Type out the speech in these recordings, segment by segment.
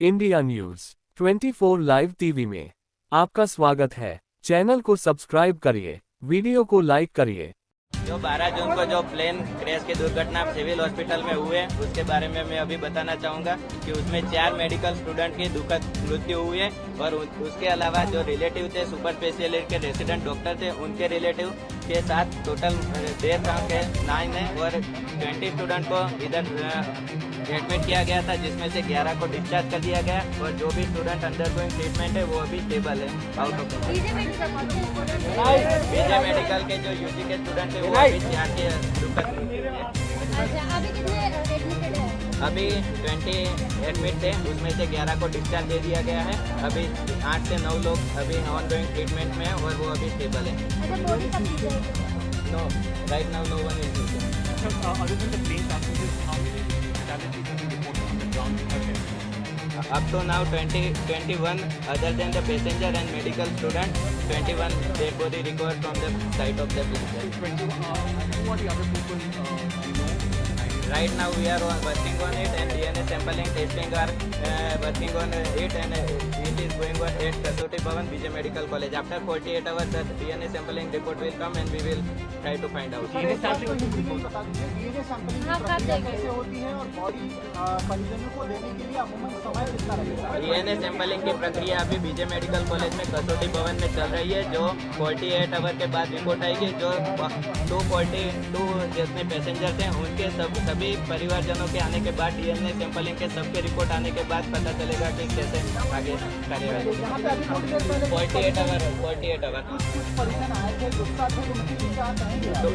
India news 24 live TV में आपका स्वागत है। चैनल को सब्सक्राइब करिए, वीडियो को लाइक करिए। जो 12 जून को जो प्लेन क्रैश की दुर्घटना सिविल हॉस्पिटल में हुए उसके बारे में मैं अभी बताना चाहूँगा कि उसमें 4 मेडिकल स्टूडेंट की दुखद मृत्यु हुई है और उसके अलावा जो रिलेटिव थे सुपर स्पेशलिस्ट के रेसिडेंट डॉक्टर थे उनके रिलेटिव के साथ टोटल डेथ के 9 है और 20 स्टूडेंट को इधर एडमिट किया गया था, जिसमें से 11 को डिस्चार्ज कर दिया गया और जो भी स्टूडेंट अंडर गोइंग ट्रीटमेंट है वो अभी स्टेबल है आउट ऑफ। विजय मेडिकल के जो यूजी के स्टूडेंट है वो अभी यहाँ के दुखद मृत्यु है। अभी 20 एडमिट थे, उसमें से 11 को डिस्चार्ज दे दिया गया है। अभी 8 से 9 लोग अभी ऑन गोइंग ट्रीटमेंट में है और वो अभी स्टेबल है। No, right now no one is up to now 21 other than the passenger and medical student, 21 dead body recovered from the site of the plane. Who are the other people you know? Right now we are working on it and DNA sampling testing are working on it and it is going on at Kasoti Bhavan, Vijay Medical College. After 48 hours the DNA sampling report will come and we will try to find out. DNA sampling कैसे होती है और body परिजनों को देने के लिए अमूमन समय कितना लगेगा? DNA सैंपलिंग की प्रक्रिया अभी विजय मेडिकल कॉलेज में कसौटी भवन में चल रही है, जो 48 आवर के बाद रिपोर्ट आएगी। जो 242 जितने पैसेंजर थे उनके सभी परिवारजनों के आने के बाद DNA सैंपलिंग के सबके रिपोर्ट आने के बाद पता चलेगा कि कैसे आगे कार्यवाही। 48 आवर तो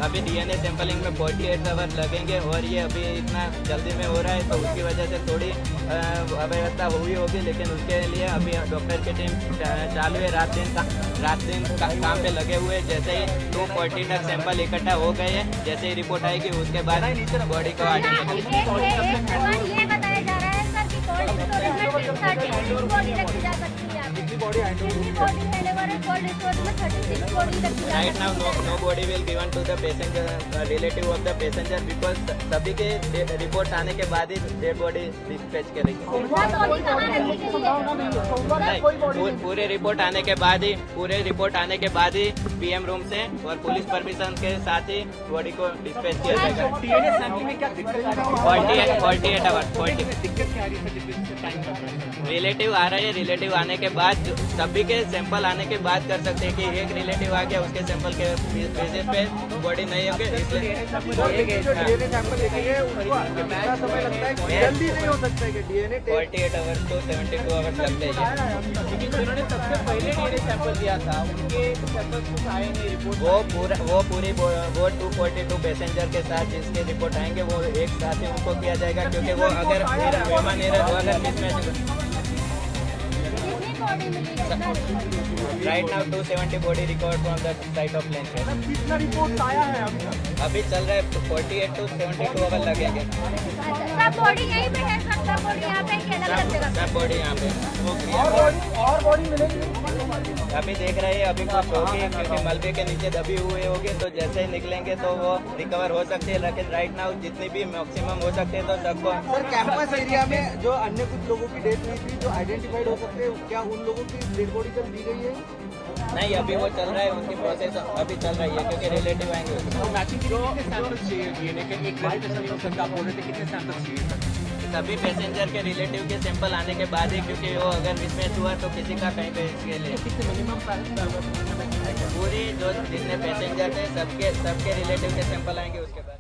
अभी DNA सैंपलिंग में 48 आवर लगेंगे और ये अभी इतना जल्दी में हो रहा है तो उसकी वजह से थोड़ी अव्यवस्था हुई होगी, लेकिन उसके लिए अभी डॉक्टर की टीम चालू है, रात दिन काम पे लगे हुए। जैसे ही 240 तक सैंपल इकट्ठा हो गए हैं, जैसे ही रिपोर्ट आएगी उसके बाद बॉडी को ये बताया जा रहा है सर कि कोल्ड स्टोरेज में 36 बॉडी रखी जा सकती है। कितनी बॉडी हैंडओवर है कोल्ड स्टोरेज में 36 बॉडी रखी जा। Right now no body will given to the passenger relative of the passenger because सभी के रिपोर्ट आने के बाद ही डेड बॉडी डिस्पैच करेगी। पूरे रिपोर्ट आने के बाद ही पीएम रूम से और पुलिस परमिशन के साथ ही बॉडी को डिस्पैच किया जाएगा। 48 आवर रिलेटिव आ रहे हैं, रिलेटिव आने के बाद सभी के सैंपल आने के बाद कर सकते हैं कि एक रिलेटिव आ गया उसके सैंपल के बेसिस पे बॉडी नहीं होगी, इसलिए जल्दी नहीं हो सकता है कि DNA 48 आवर्स तो 72 आवर्स लगते हैं। लेकिन जिन्होंने सबसे पहले DNA सैंपल दिया था उनके सैंपल कुछ आए नहीं रिपोर्ट। वो 242 पैसेंजर के साथ जिसके रिपोर्ट आएंगे वो एक साथ ही उनको किया जाएगा, क्योंकि वो अगर मेहमान अगर mismatch. Right now 270 body recover from the site of plane crash. कितना रिपोर्ट आया है अभी चल रहा है 48 to 72 आवर लगेंगे। सब बॉडी यहीं पे है, सब बॉडी यहाँ पे ही अलग जगह। सब बॉडी यहाँ पे और बॉडी मिलेगी। अभी देख रहे हैं, अभी कुछ होगी क्योंकि मलबे के नीचे दबी हुए होगी, तो जैसे ही निकलेंगे तो वो रिकवर हो सकते हैं। लेकिन राइट नाउ जितनी भी मैक्सिमम हो सकते हैं तो सबको। सर कैंपस एरिया में जो अन्य कुछ लोगों की डेथ हुई थी जो आइडेंटिफाइड हो सकते हैं, क्या उन लोगों की डेड बॉडी जब दी गई है? नहीं, अभी वो चल रहा है, उनकी प्रोसेस अभी चल रही है क्योंकि रिलेटिव आएंगे। सभी पैसेंजर के रिलेटिव के सैंपल आने के बाद ही, क्योंकि वो अगर मिसमैच हुआ तो किसी का कहीं पे इसके लिए पूरी जो जितने पैसेंजर थे सबके रिलेटिव के सैंपल आएंगे उसके बाद।